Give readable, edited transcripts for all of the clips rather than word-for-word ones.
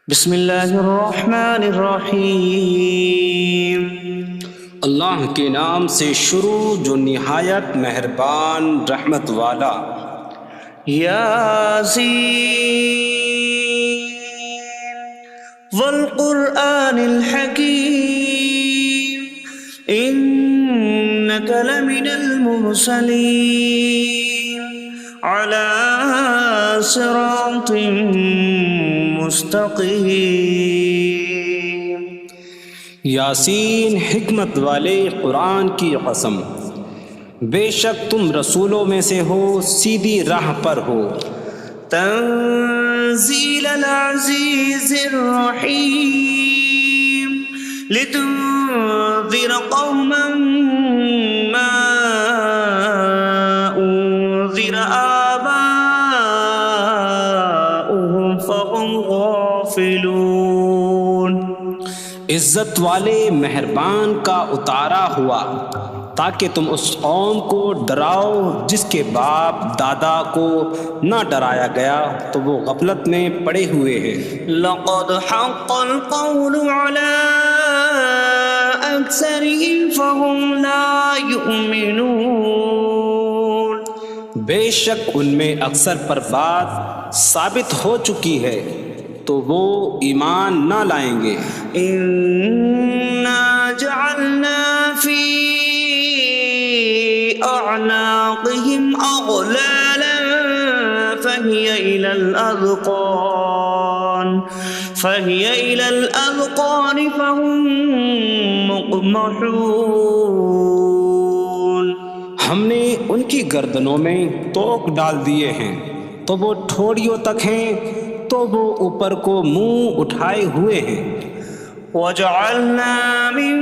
بسم اللہ الرحمن الرحیم۔ اللہ کے نام سے شروع جو نہایت مہربان رحمت والا۔ یاسین والقرآن الحکیم انک لمن المرسلین علی صراط مستقیم۔ یاسین حکمت والے قرآن کی قسم، بے شک تم رسولوں میں سے ہو، سیدھی راہ پر ہو۔ تنزیل العزیز الرحیم لتنذر قوما ما انذر آباؤهم فهم غافلون۔ عزت والے مہربان کا اتارا ہوا تاکہ تم اس قوم کو ڈراؤ جس کے باپ دادا کو نہ ڈرایا گیا تو وہ غفلت میں پڑے ہوئے ہیں۔ لقد حق القول على أكثرهم فهم لا يؤمنون۔ بے شک ان میں اکثر پر بات ثابت ہو چکی ہے تو وہ ایمان نہ لائیں گے۔ إنا جعلنا في أعناقهم أغلالا فهي إلى الأذقان فهم مقمحون۔ ہم نے ان کی گردنوں میں توق ڈال دیے ہیں تو وہ ٹھوڑیوں تک ہیں، تو وہ اوپر کو منہ اٹھائے ہوئے ہیں۔ وجعلنا من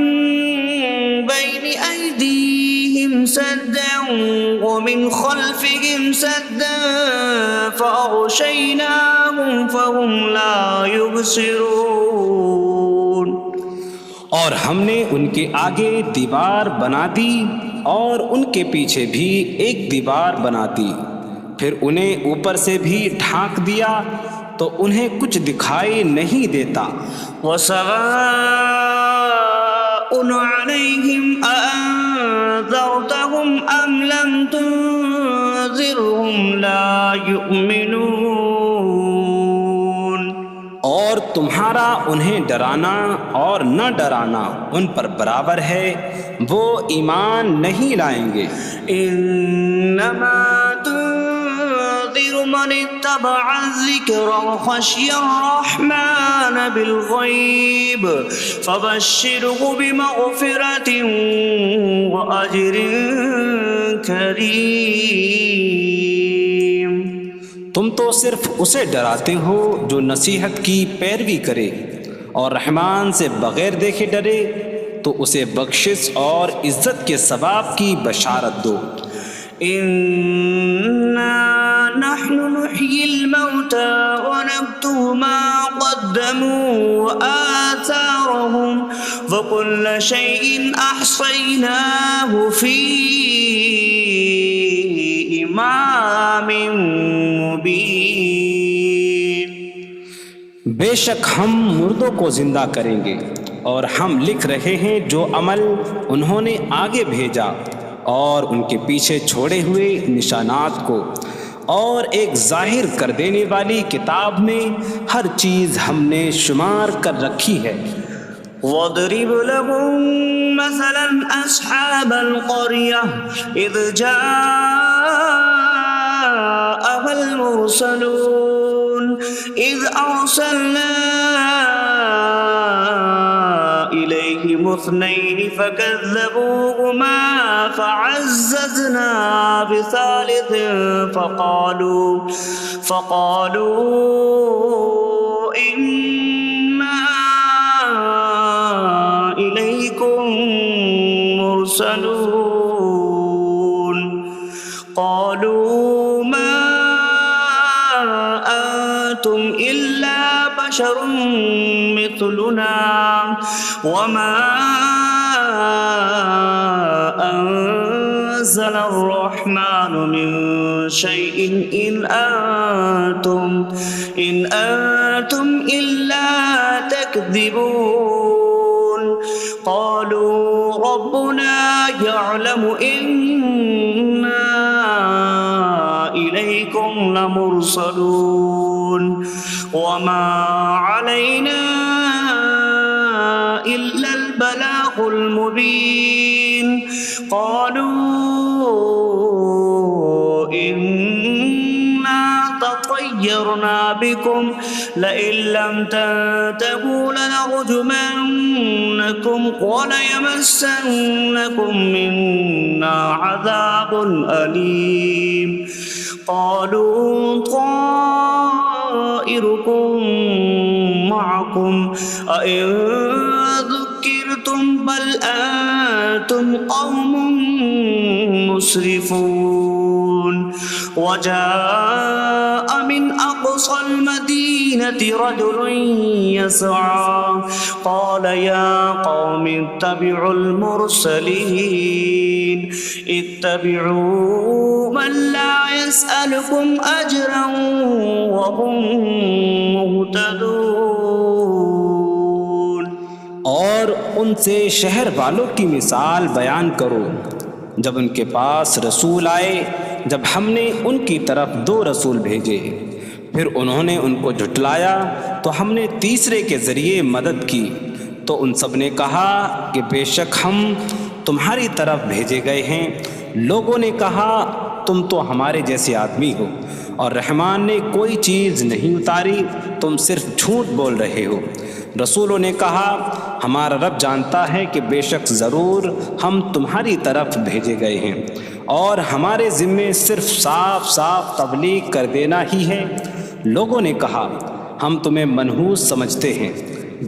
بين أيديهم سدا ومن خلفهم سدا فأغشيناهم فهم لا يبصرون۔ اور ہم نے ان کے آگے دیوار بنا دی اور ان کے پیچھے بھی ایک دیوار بنا دی، پھر انہیں اوپر سے بھی ڈھانک دیا تو انہیں کچھ دکھائی نہیں دیتا۔ وسواء عليهم أأنذرتهم أم لم تنذرهم لا يؤمنون۔ اور تمہارا انہیں ڈرانا اور نہ ڈرانا ان پر برابر ہے، وہ ایمان نہیں لائیں گے۔ انما تنذر من اتبع الذکر وخشی الرحمن بالغیب فبشره بمغفرة وأجر کریم۔ تم تو صرف اسے ڈراتے ہو جو نصیحت کی پیروی کرے اور رحمان سے بغیر دیکھے ڈرے، تو اسے بخشش اور عزت کے ثواب کی بشارت دو۔ انا نحن نحيي الموتى ونكتب ما قدموا وآثارهم وكل شيء أحصيناه في إمام مبين۔ بے شک ہم مردوں کو زندہ کریں گے اور ہم لکھ رہے ہیں جو عمل انہوں نے آگے بھیجا اور ان کے پیچھے چھوڑے ہوئے نشانات کو، اور ایک ظاہر کر دینے والی کتاب میں ہر چیز ہم نے شمار کر رکھی ہے۔ وَاضْرِبْ لَهُم مَّثَلًا أَصْحَابَ الْقَرْيَةِ إِذْ جَاءَهَا الْمُرْسَلُونَ إِذْ أَرْسَلْنَا إِلَيْهِمُ اثْنَيْنِ فَكَذَّبُوهُمَا فَعَزَّزْنَا بِثَالِثٍ فَقَالُوا إِنَّا إِلَيْكُمْ مُرْسَلُونَ۔ قَالُوا مَا أَنتُمْ إِلَّا بَشَرٌ مِثْلُنَا وَمَا أَنتُمْ نزل الرحمن من شيء إن أنتم إلا تكذبون قالوا ربنا يعلم إنا إليكم لمرسلون وما علينا إلا البلاغ المبين قالوا إنا تطيرنا بكم لئن لم تنتهوا لنرجمنكم وليمسنكم منا عذاب أليم قالوا طائركم معكم أئن ذكرتم بل أنتم قوم مسرفون وجاء من أقصى المدينة رجل يسعى قال يا قوم اتبعوا المرسلين اتبعوا من لا يسألكم أجرا وهم مهتدون اور ان سے شہر والوں کی مثال بیان کرو جب ان کے پاس رسول آئے جب ہم نے ان کی طرف 2 رسول بھیجے پھر انہوں نے ان کو جھٹلایا تو ہم نے تیسرے کے ذریعے مدد کی تو ان سب نے کہا کہ بے شک ہم تمہاری طرف بھیجے گئے ہیں لوگوں نے کہا تم تو ہمارے جیسے آدمی ہو اور رحمان نے کوئی چیز نہیں اتاری تم صرف جھوٹ بول رہے ہو رسولوں نے کہا ہمارا رب جانتا ہے کہ بے شک ضرور ہم تمہاری طرف بھیجے گئے ہیں اور ہمارے ذمے صرف صاف صاف تبلیغ کر دینا ہی ہے لوگوں نے کہا ہم تمہیں منحوس سمجھتے ہیں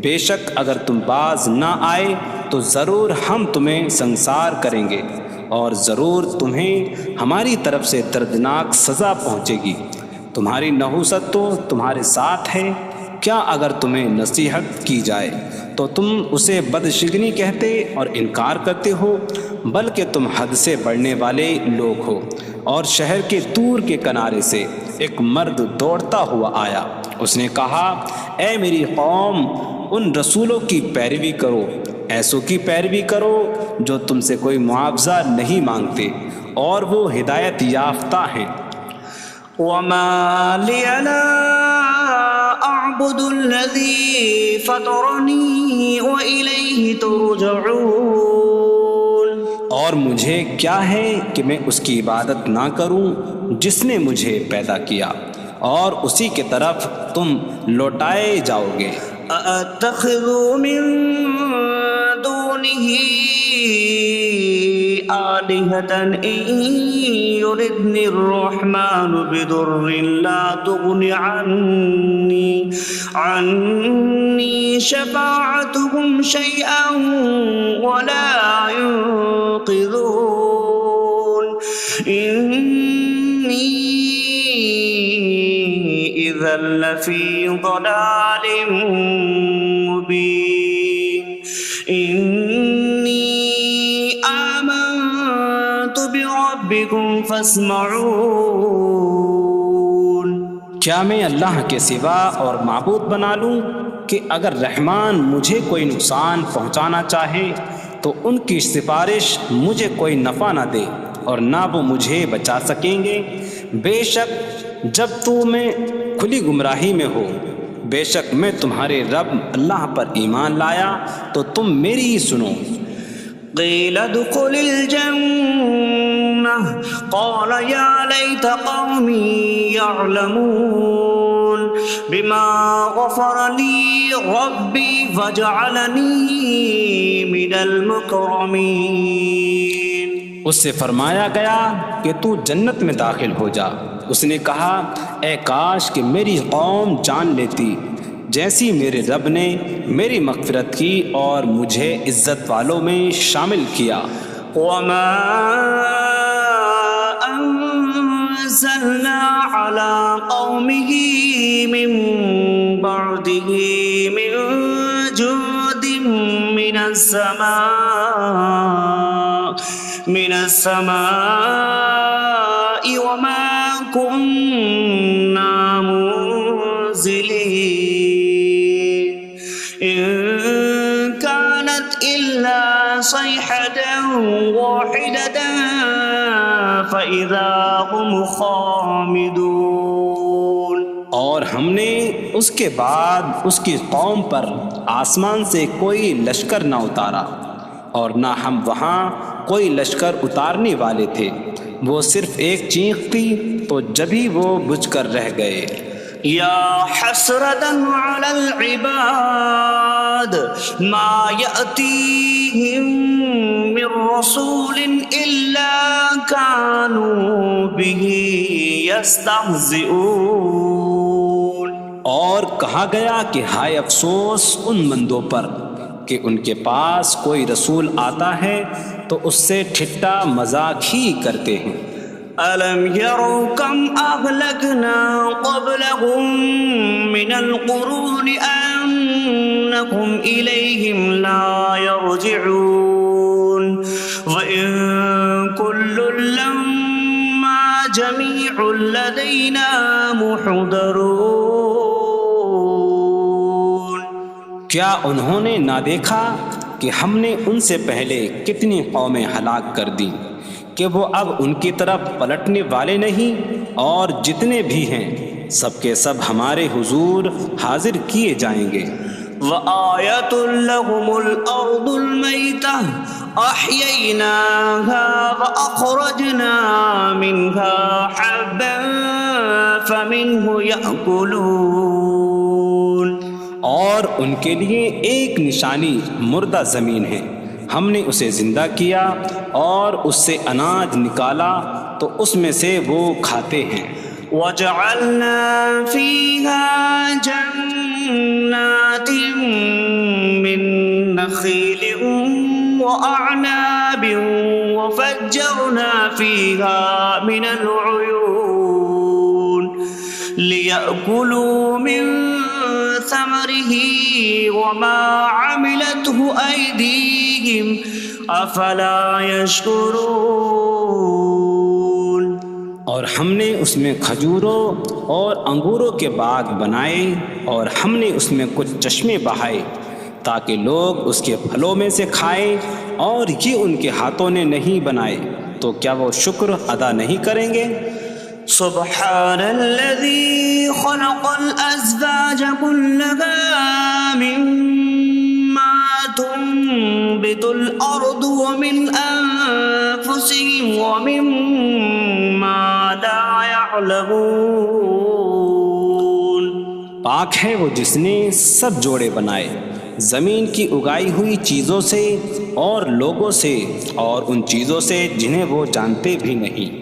بے شک اگر تم باز نہ آئے تو ضرور ہم تمہیں سنسار کریں گے اور ضرور تمہیں ہماری طرف سے دردناک سزا پہنچے گی تمہاری نحوست تو تمہارے ساتھ ہے کیا اگر تمہیں نصیحت کی جائے تو تم اسے بدشگنی کہتے اور انکار کرتے ہو بلکہ تم حد سے بڑھنے والے لوگ ہو اور شہر کے دور کے کنارے سے ایک مرد دوڑتا ہوا آیا اس نے کہا اے میری قوم ان رسولوں کی پیروی کرو ایسوں کی پیروی کرو جو تم سے کوئی معاوضہ نہیں مانگتے اور وہ ہدایت یافتہ ہیں وما لي لا أعبد الذي فطرني وإليه ترجعون اور مجھے کیا ہے کہ میں اس کی عبادت نہ کروں جس نے مجھے پیدا کیا اور اسی کی طرف تم لوٹائے جاؤ گے أأتخذ من دونه آلهة إن يردني الرحمن بضر لا تغن عني شفاعتهم شيئا ولا ينقذون إني إذا لفي ضلال مبين إني آمنت بربكم فاسمعون کیا میں اللہ کے سوا اور معبود بنا لوں کہ اگر رحمان مجھے کوئی نقصان پہنچانا چاہے تو ان کی سفارش مجھے کوئی نفع نہ دے اور نہ وہ مجھے بچا سکیں گے بے شک جب میں کھلی گمراہی میں ہو بے شک میں تمہارے رب اللہ پر ایمان لایا تو تم میری ہی سنو قيل ادخل الجنة قال يا ليت قومي يعلمون بما غفر لي ربي فجعلني من المكرمين اس سے فرمایا گیا کہ تو جنت میں داخل ہو جا اس نے کہا اے کاش کہ میری قوم جان لیتی جیسی میرے رب نے میری مغفرت کی اور مجھے عزت والوں میں شامل کیا وما أنزلنا على قومه من بعده من جود من السماء من السماء وما كنا منزلين إن كانت إلا صيحة واحدة فإذا هم خامدون۔ اور ہم نے اس کے بعد اس کی قوم پر آسمان سے کوئی لشکر نہ اتارا، اور نہ ہم وہاں کوئی لشکر اتارنے والے تھے، وہ صرف ایک چیخ تھی تو جبھی وہ بجھ کر رہ گئے۔ یا حسرة على العباد ما يأتيهم من رسول إلا كانوا به يستهزئون۔ اور کہا گیا کہ ہائے افسوس ان بندوں پر کہ ان کے پاس کوئی رسول آتا ہے تو اس سے ٹھٹا مذاق ہی کرتے ہیں۔ أَلَمْ يَرَوْا كَمْ أَهْلَكْنَا قَبْلَهُمْ مِنَ الْقُرُونِ أَنَّكُمْ إِلَيْهِمْ لَا يَرْجِعُونَ وَإِن كُلٌّ لَّمَّا جَمِيعٌ لَّدَيْنَا مُحْضَرُونَ۔ کیا انہوں نے نہ دیکھا کہ ہم نے ان سے پہلے کتنی قومیں ہلاک کر دیں کہ وہ اب ان کی طرف پلٹنے والے نہیں، اور جتنے بھی ہیں سب کے سب ہمارے حضور حاضر کیے جائیں گے۔ وَآيَةٌ لَّهُمُ الْأَرْضُ الْمَيْتَةُ أَحْيَيْنَاهَا وَأَخْرَجْنَا مِنْهَا حَبًّا فَمِنْهُ يَأْكُلُونَ۔ اور ان کے لیے ایک نشانی مردہ زمین ہے، ہم نے اسے زندہ کیا اور اس سے اناج نکالا تو اس میں سے وہ کھاتے ہیں۔ وَجَعَلْنَا فِيهَا جَنَّاتٍ مِّن نَّخِيلٍ وَأَعْنَابٍ وَفَجَّرْنَا فِيهَا مِنَ الْعُيُونِ لِيَأْكُلُوا مِن ثَمَرِهِ وَمَا عَمِلَتْهُ أَيْدِيهِمْ أَفَلَا يَشْكُرُونَ۔ اور ہم نے اس میں کھجوروں اور انگوروں کے باغ بنائے، اور ہم نے اس میں کچھ چشمے بہائے تاکہ لوگ اس کے پھلوں میں سے کھائیں، اور یہ ان کے ہاتھوں نے نہیں بنائے، تو کیا وہ شکر ادا نہیں کریں گے؟ سبحان الذي خلق الأزواج كلها مما تنبت الأرض ومن أنفسهم ومما لا يعلمون۔ پاک ہے وہ جس نے سب جوڑے بنائے زمین کی اگائی ہوئی چیزوں سے اور لوگوں سے اور ان چیزوں سے جنہیں وہ جانتے بھی نہیں۔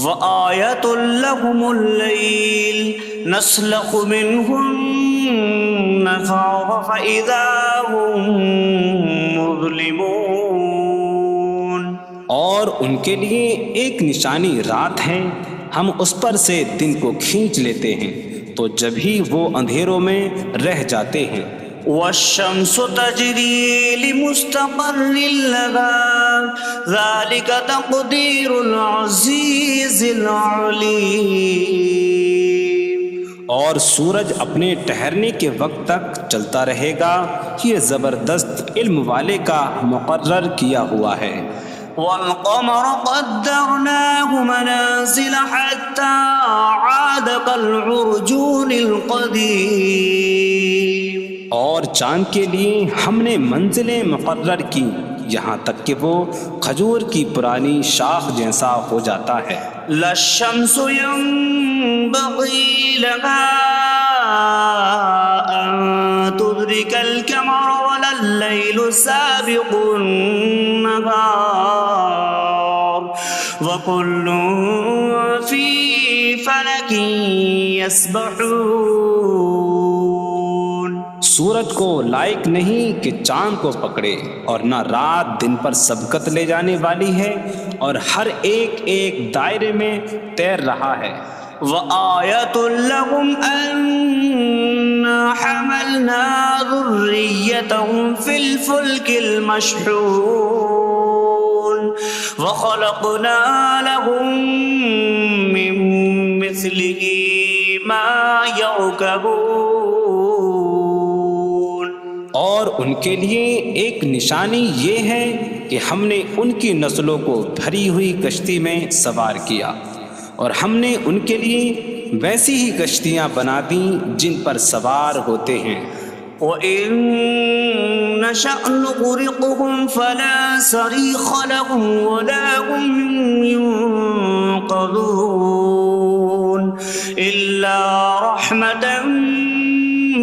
وَآيَةٌ لَّهُمُ اللَّيْلُ نَسْلَخُ مِنْهُ النَّهَارَ فَإِذَا هُم مُظْلِمُونَ۔ اور ان کے لیے ایک نشانی رات ہے، ہم اس پر سے دن کو کھینچ لیتے ہیں تو جبھی وہ اندھیروں میں رہ جاتے ہیں۔ وَالشَّمْسُ تَجْرِي لِمُسْتَقَرٍّ لَّهَا ذَلِكَ تَقْدِيرُ الْعَزِيزِ الْعَلِيمِ۔ اور سورج اپنے ٹھہرنے کے وقت تک چلتا رہے گا، یہ زبردست علم والے کا مقرر کیا ہوا ہے۔ وَالْقَمَرَ قَدَّرْنَاهُ مَنَازِلَ حَتَّى عَادَ كَالْعُرْجُونِ الْقَدِيمِ۔ اور چاند کے لیے ہم نے منزلیں مقرر کی یہاں تک کہ وہ کھجور کی پرانی شاخ جیسا ہو جاتا ہے۔ لا الشمس ينبغي لها أن تدرك القمر ولا الليل سابق النهار وكل في فلك يسبحون۔ سورج کو لائق نہیں کہ چاند کو پکڑے، اور نہ رات دن پر سبقت لے جانے والی ہے، اور ہر ایک ایک دائرے میں تیر رہا ہے۔ وَآيَةٌ لَّهُمْ أَنَّا حَمَلْنَا ذُرِّيَّتَهُمْ فِي الْفُلْكِ الْمَشْحُونِ۔ وخلقنا لهم من مثله ما يركبون. اور ان کے لیے ایک نشانی یہ ہے کہ ہم نے ان کی نسلوں کو بھری ہوئی کشتی میں سوار کیا، اور ہم نے ان کے لیے ویسی ہی کشتیاں بنا دیں جن پر سوار ہوتے ہیں. وَإِن نَّشَأْ نُغْرِقْهُمْ فَلَا صَرِيخَ لَهُمْ وَلَا هُمْ يُنقَذُونَ إِلَّا رَحْمَةً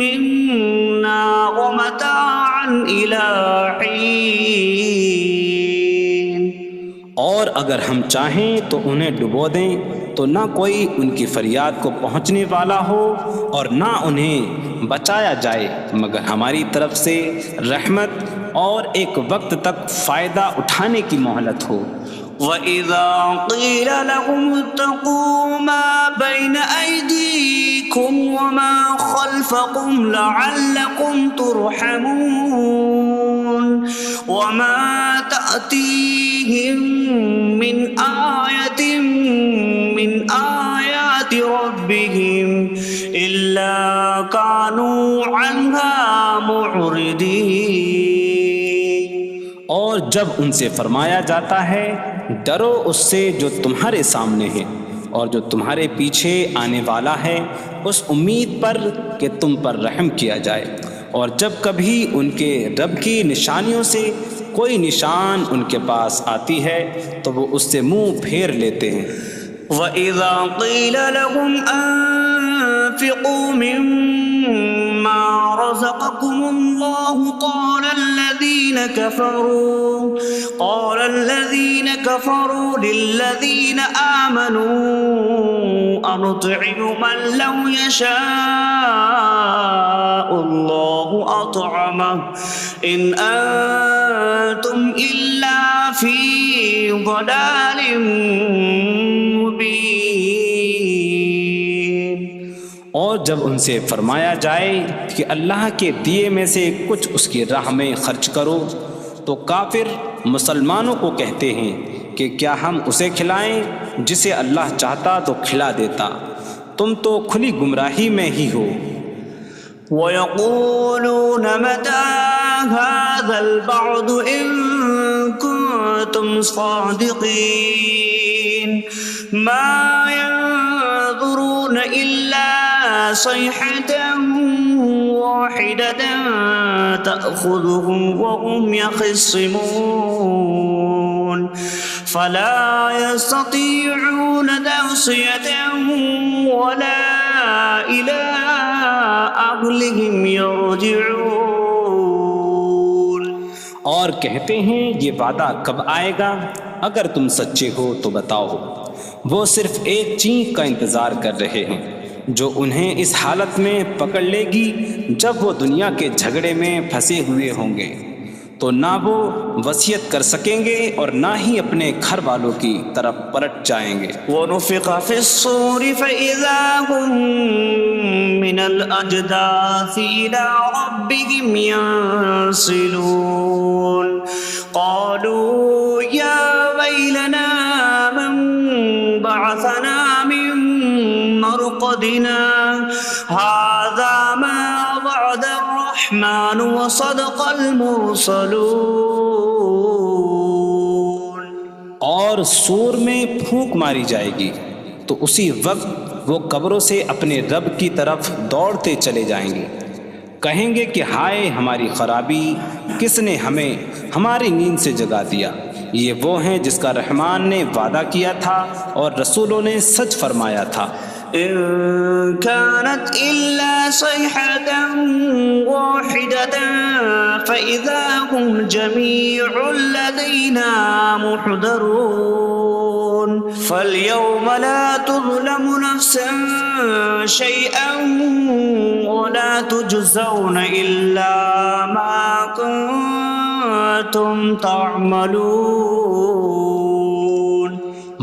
مِّنَّا وَمَتَاعًا إِلَىٰ حِينٍ. اور اگر ہم چاہیں تو انہیں ڈبو دیں تو نہ کوئی ان کی فریاد کو پہنچنے والا ہو اور نہ انہیں بچایا جائے مگر ہماری طرف سے رحمت اور ایک وقت تک فائدہ اٹھانے کی مہلت ہو. وَإِذَا قِيلَ لَهُمُ اتَّقُوا مَا بَيْنَ أَيْدِيكُمْ وَمَا خَلْفَكُمْ لَعَلَّكُمْ تُرْحَمُونَ وَمَا تَأْتِيهِم مِّنْ آيَةٍ مِّنْ آيَاتِ رَبِّهِمْ إِلَّا كَانُوا عَنْهَا مُعْرِضِينَ. اور جب ان سے فرمایا جاتا ہے ڈرو اس سے جو تمہارے سامنے ہے اور جو تمہارے پیچھے آنے والا ہے، اس امید پر کہ تم پر رحم کیا جائے، اور جب کبھی ان کے رب کی نشانیوں سے کوئی نشان ان کے پاس آتی ہے تو وہ اس سے منہ پھیر لیتے ہیں. وَإِذَا قِيلَ لَهُمْ أَنفِقُوا مِمَّا رَزَقَكُمُ اللَّهُ قَالَ الَّذِينَ كَفَرُوا لِلَّذِينَ آمَنُوا أَنُطْعِمُ مَن لَّوْ يَشَاءُ اللَّهُ أَطْعَمَهُ إِنْ أَنتُمْ إِلَّا فِي ضَلَالٍ مبین. اور جب ان سے فرمایا جائے کہ اللہ کے دیے میں سے کچھ اس کی راہ میں خرچ کرو تو کافر مسلمانوں کو کہتے ہیں کہ کیا ہم اسے کھلائیں جسے اللہ چاہتا تو کھلا دیتا، تم تو کھلی گمراہی میں ہی ہو. وَيَقُولُونَ مَتَىٰ هَٰذَا الْوَعْدُ إِن كُنتُمْ صَادِقِينَ مَا يَنظُرُونَ إِلَّا صَيْحَةً وَاحِدَةً تَأْخُذُهُمْ وَهُمْ يَخِصِّمُونَ فَلَا يَسْتَطِيعُونَ تَوْصِيَةً وَلَا إِلَىٰ أَهْلِهِمْ يَرْجِعُونَ. اور کہتے ہیں یہ وعدہ کب آئے گا؟ اگر تم سچے ہو تو بتاؤ. وہ صرف ایک چینک کا انتظار کر رہے ہیں جو انہیں اس حالت میں پکڑ لے گی جب وہ دنیا کے جھگڑے میں پھنسے ہوئے ہوں گے، تو نہ وہ وصیت کر سکیں گے اور نہ ہی اپنے گھر والوں کی طرف پلٹ جائیں گے. وَنُفِخَ فِي الصُّورِ فَإِذَا هُم مِّنَ الْأَجْدَاثِ إِلَىٰ رَبِّهِمْ يَنسِلُونَ قَالُوا يَا وَيْلَنَا مَن بَعَثَنَا مِن مَّرْقَدِنَا هَٰذَا مَا وَعَدَ الرَّحْمَٰنُ وَصَدَقَ الْمُرْسَلُونَ. اور سور میں پھونک ماری جائے گی تو اسی وقت وہ قبروں سے اپنے رب کی طرف دوڑتے چلے جائیں گے، کہیں گے کہ ہائے ہماری خرابی، کس نے ہمیں ہماری نیند سے جگا دیا. یہ وہ ہیں جس کا رحمان نے وعدہ کیا تھا اور رسولوں نے سچ فرمایا تھا. إن كانت إلا صيحة واحدة فإذا هم جميع لدينا محضرون فاليوم لا تظلم نفس شيئا ولا تجزون إلا ما كنتم تعملون.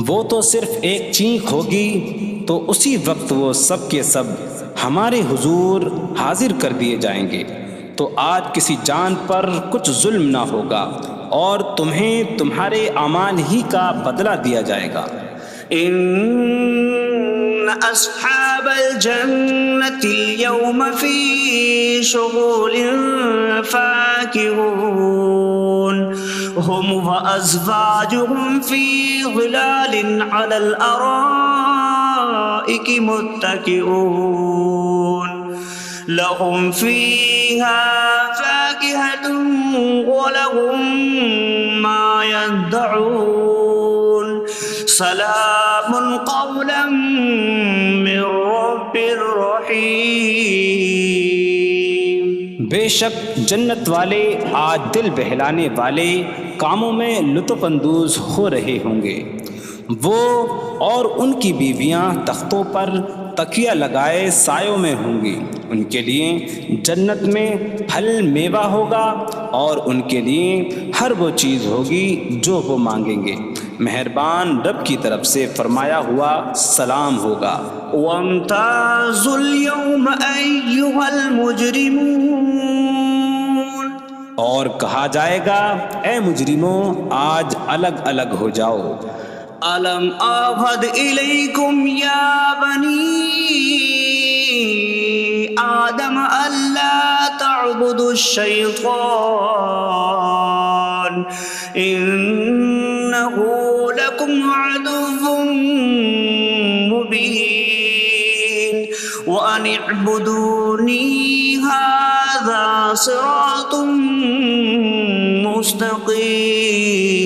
وہ تو صرف ایک چینک ہوگی تو اسی وقت وہ سب کے سب ہمارے حضور حاضر کر دیے جائیں گے، تو آج کسی جان پر کچھ ظلم نہ ہوگا اور تمہیں تمہارے اعمال ہی کا بدلہ دیا جائے گا۔ إن أصحاب الجنة اليوم في شغل فاكهون هم وأزواجهم في ظلال على الأرائك متكئون لهم فيها فاكهة ولهم ما يدعون سلام قولا من رب رحیم۔ بے شک جنت والے آج دل بہلانے والے کاموں میں لطف اندوز ہو رہے ہوں گے۔ وہ اور ان کی بیویاں تختوں پر تکیہ لگائے سایوں میں ہوں گی۔ ان کے لیے جنت میں پھل میوہ ہوگا اور ان کے لیے ہر وہ چیز ہوگی جو وہ مانگیں گے۔ مہربان رب کی طرف سے فرمایا ہوا سلام ہوگا۔ وامتازوا اليوم أيها المجرمون، اور کہا جائے گا اے مجرموں آج الگ الگ ہو جاؤ۔ ألم أعهد إليكم يا بني آدم ألا تعبدوا الشيطان إنه لكم عدو مبين وأن اعبدوني هذا صراط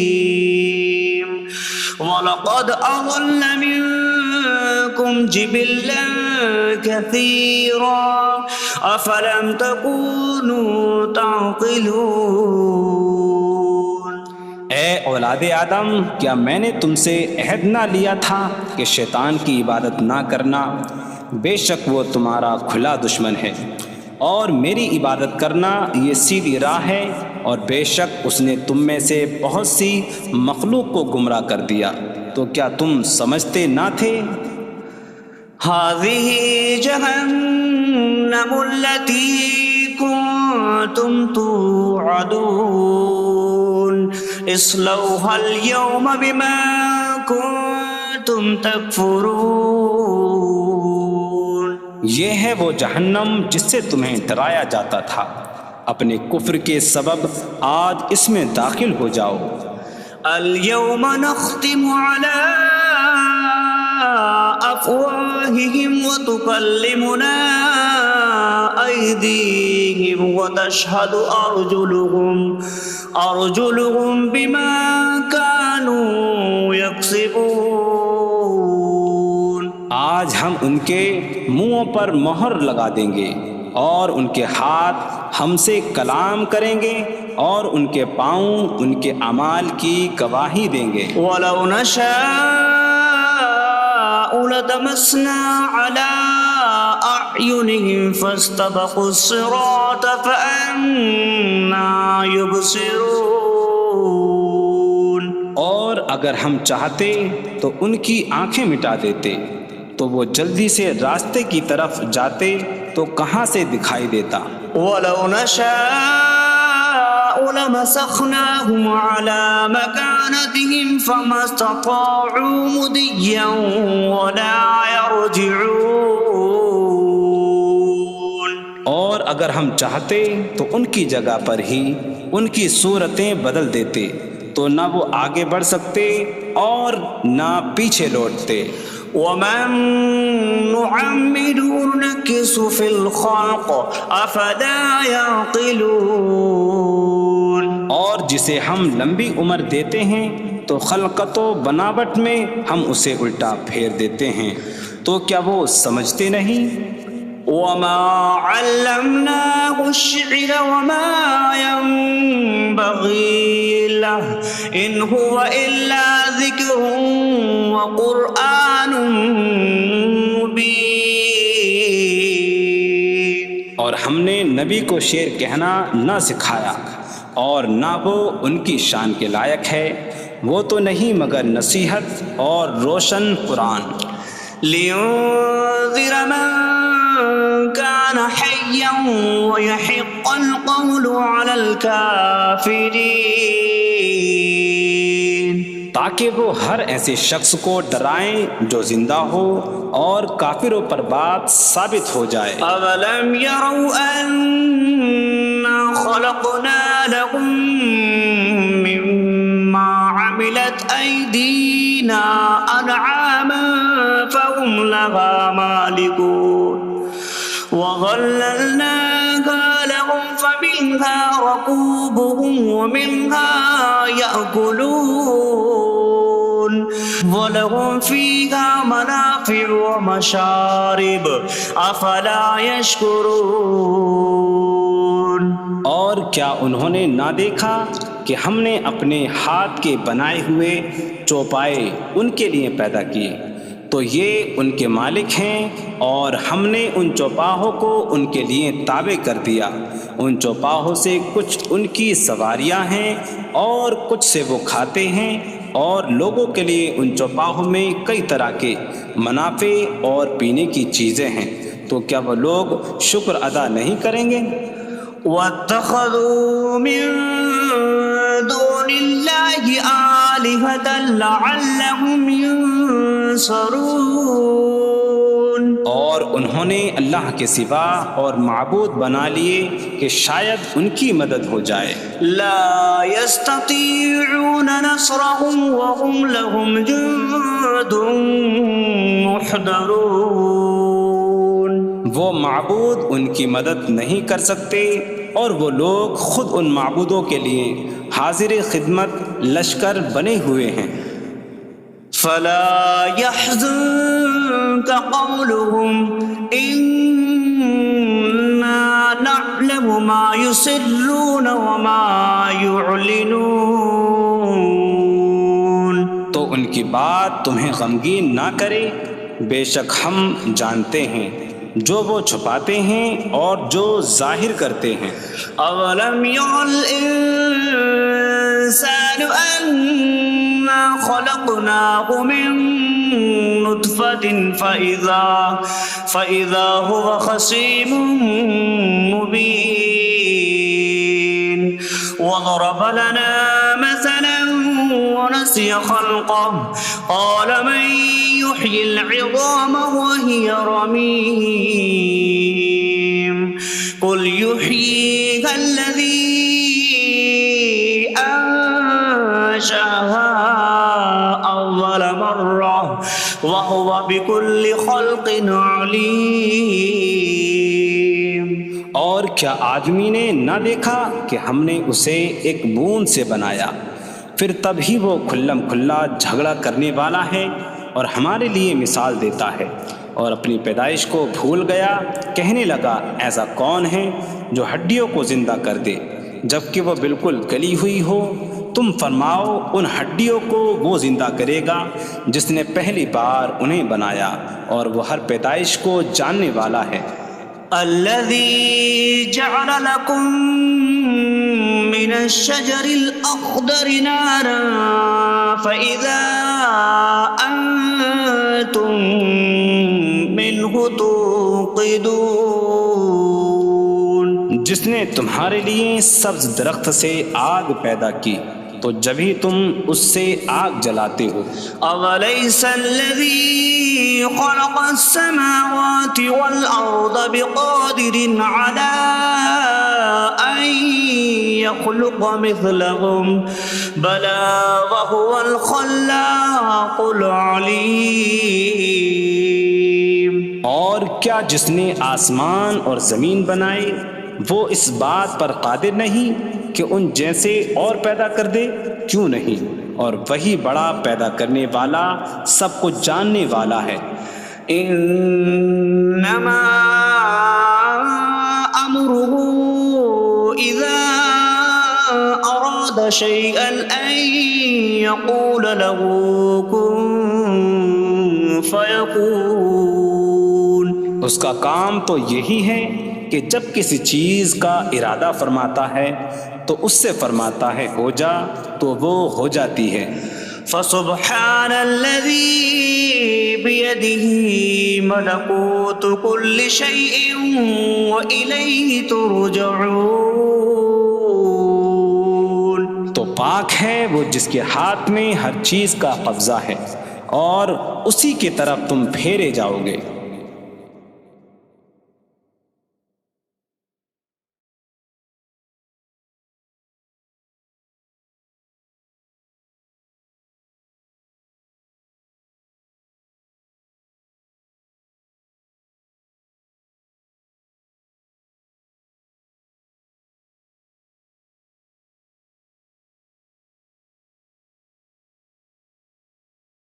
مستقيم وَلَقَدْ أَضَلَّ مِنكُمْ جِبِلًّا كَثِيرًا أَفَلَمْ تَكُونُوا تَعْقِلُونَ۔ اے اولاد آدم، کیا میں نے تم سے عہد نہ لیا تھا کہ شیطان کی عبادت نہ کرنا؟ بے شک وہ تمہارا کھلا دشمن ہے، اور میری عبادت کرنا یہ سیدھی راہ ہے، اور بے شک اس نے تم میں سے بہت سی مخلوق کو گمراہ کر دیا، تو کیا تم سمجھتے نہ تھے؟ هذه جهنم التي كنتم توعدون اصلوها اليوم بما كنتم تكفرون۔ یہ ہے وہ جہنم جس سے تمہیں ڈرایا جاتا تھا، اپنے کفر کے سبب آج اس میں داخل ہو جاؤ۔ اليوم نختم على أفواههم وتكلمنا أيديهم وتشهد أرجلهم بما كانوا يكسبون۔ آج ہم ان کے منہوں پر مہر لگا دیں گے، اور ان کے ہاتھ ہم سے کلام کریں گے، اور ان کے پاؤں ان کے اعمال کی گواہی دیں گے۔ وَلَوْ نَشَاءُ لَطَمَسْنَا عَلَىٰ أَعْيُنِهِمْ فَاسْتَبَقُوا الصِّرَاطَ فَأَنَّىٰ يُبْصِرُونَ۔ اور اگر ہم چاہتے تو ان کی آنکھیں مٹا دیتے، تو وہ جلدی سے راستے کی طرف جاتے تو کہاں سے دکھائی دیتا۔ وَلَوْ نَشَاءُ لَمَسَخْنَاهُمْ عَلَىٰ مَكَانَتِهِمْ فَمَا اسْتَطَاعُوا مُضِيًّا وَلَا يَرْجِعُونَ۔ اور اگر ہم چاہتے تو ان کی جگہ پر ہی ان کی صورتیں بدل دیتے، تو نہ وہ آگے بڑھ سکتے اور نہ پیچھے لوٹتے۔ وَمَن نُّعَمِّرْهُ نُنَكِّسْهُ فِي الْخَلْقِ أَفَلَا يَعْقِلُونَ۔ اور جسے ہم لمبی عمر دیتے ہیں تو خلقت و بناوٹ میں ہم اسے الٹا پھیر دیتے ہیں، تو کیا وہ سمجھتے نہیں؟ وَمَا عَلَّمْنَاهُ الشِّعْرَ وَمَا يَنبَغِي لَهُ إِنْ هُوَ إِلَّا ذِكْرٌ وَقُرْآنٌ مُبِينٌ۔ اور ہم نے نبی کو شعر کہنا نہ سکھایا، اور نہ وہ ان کی شان کے لائق ہے، وہ تو نہیں مگر نصیحت اور روشن قرآن۔ لِيُنذِرَ مَن كَانَ حَيًّا حيا ويحق القول على الكافرين تاکہ وہ ہر ایسے شخص کو ڈرائیں جو زندہ ہو اور کافروں پر بات ثابت ہو جائے۔ أولم يروا أنا خلقنا لهم مما عملت أيدينا أنعاما فهم لها مالكون وظللناها لهم فمنها ركوبهم ومنها يأكلون وَلَهُمْ فِيهَا مَنَافِعُ وَمَشَارِبُ أَفَلَا يَشْكُرُونَ۔ اور کیا انہوں نے نہ دیکھا کہ ہم نے اپنے ہاتھ کے بنائے ہوئے چوپائے ان کے لیے پیدا کیے، تو یہ ان کے مالک ہیں، اور ہم نے ان چوپاہوں کو ان کے لیے تابع کر دیا۔ ان چوپاہوں سے کچھ ان کی سواریاں ہیں اور کچھ سے وہ کھاتے ہیں، اور لوگوں کے لیے ان چوپاہوں میں کئی طرح کے منافع اور پینے کی چیزیں ہیں، تو کیا وہ لوگ شکر ادا نہیں کریں گے؟ وَاتَّخَذُوا مِن دُونِ اللَّهِ آلِهَةً لَعَلَّهُمْ يُنصَرُونَ۔ اور انہوں نے اللہ کے سوا اور معبود بنا لیے کہ شاید ان کی مدد ہو جائے۔ لا يستطيعون نصرهم وهم لهم جند محضرون۔ وہ معبود ان کی مدد نہیں کر سکتے، اور وہ لوگ خود ان معبودوں کے لیے حاضر خدمت لشکر بنے ہوئے ہیں۔ فلا يحزنك قولهم إنا نعلم ما يسرون وما يعلنون۔ تو ان کی بات تمہیں غمگین نہ کرے، بے شک ہم جانتے ہیں جو وہ چھپاتے ہیں اور جو ظاہر کرتے ہیں۔ اولم ير الانسان انا خلقناه من نطفة فإذا هو خصيم مبين وضرب لنا مثلا ونسي خلقه قال من يحيي العظام وهي رميم قل يحييها الذي أنشأها أول مرة وهو بكل خلق عليم۔ اور کیا آدمی نے نہ دیکھا کہ ہم نے اسے ایک بوند سے بنایا، پھر تب ہی وہ کھلم کھلا جھگڑا کرنے والا ہے اور ہمارے لیے مثال دیتا ہے، اور اپنی پیدائش کو بھول گیا، کہنے لگا ایسا کون ہے جو ہڈیوں کو زندہ کر دے جبکہ وہ بالکل گلی ہوئی ہو؟ تم فرماؤ ان ہڈیوں کو وہ زندہ کرے گا جس نے پہلی بار انہیں بنایا، اور وہ ہر پیدائش کو جاننے والا ہے۔ الذي جعل لكم من الشجر الأخضر نارا فإذا أنتم منه توقدون۔ جس نے تمہارے لیے سبز درخت سے آگ پیدا کی تو جبھی تم اس سے آگ جلاتے ہو۔ أَوَلَيْسَ الَّذِي خَلَقَ السَّمَاوَاتِ وَالْأَرْضَ بِقَادِرٍ عَلَىٰ أَن يَخْلُقَ مِثْلَهُم بَلَىٰ وَهُوَ الْخَلَّاقُ الْعَلِيمُ۔ اور کیا جس نے آسمان اور زمین بنائے وہ اس بات پر قادر نہیں کہ ان جیسے اور پیدا کر دے؟ کیوں نہیں، اور وہی بڑا پیدا کرنے والا سب کچھ جاننے والا ہے۔ انما امره اذا اراد شيئا ان يقول له كن فيكون۔ اس کا کام تو یہی ہے کہ جب کسی چیز کا ارادہ فرماتا ہے تو اس سے فرماتا ہے ہو جا، تو وہ ہو جاتی ہے۔ فسبحان الذي بيده ملكوت كل شيء وإليه ترجعون. تو پاک ہے وہ جس کے ہاتھ میں ہر چیز کا قبضہ ہے اور اسی کی طرف تم پھیرے جاؤ گے.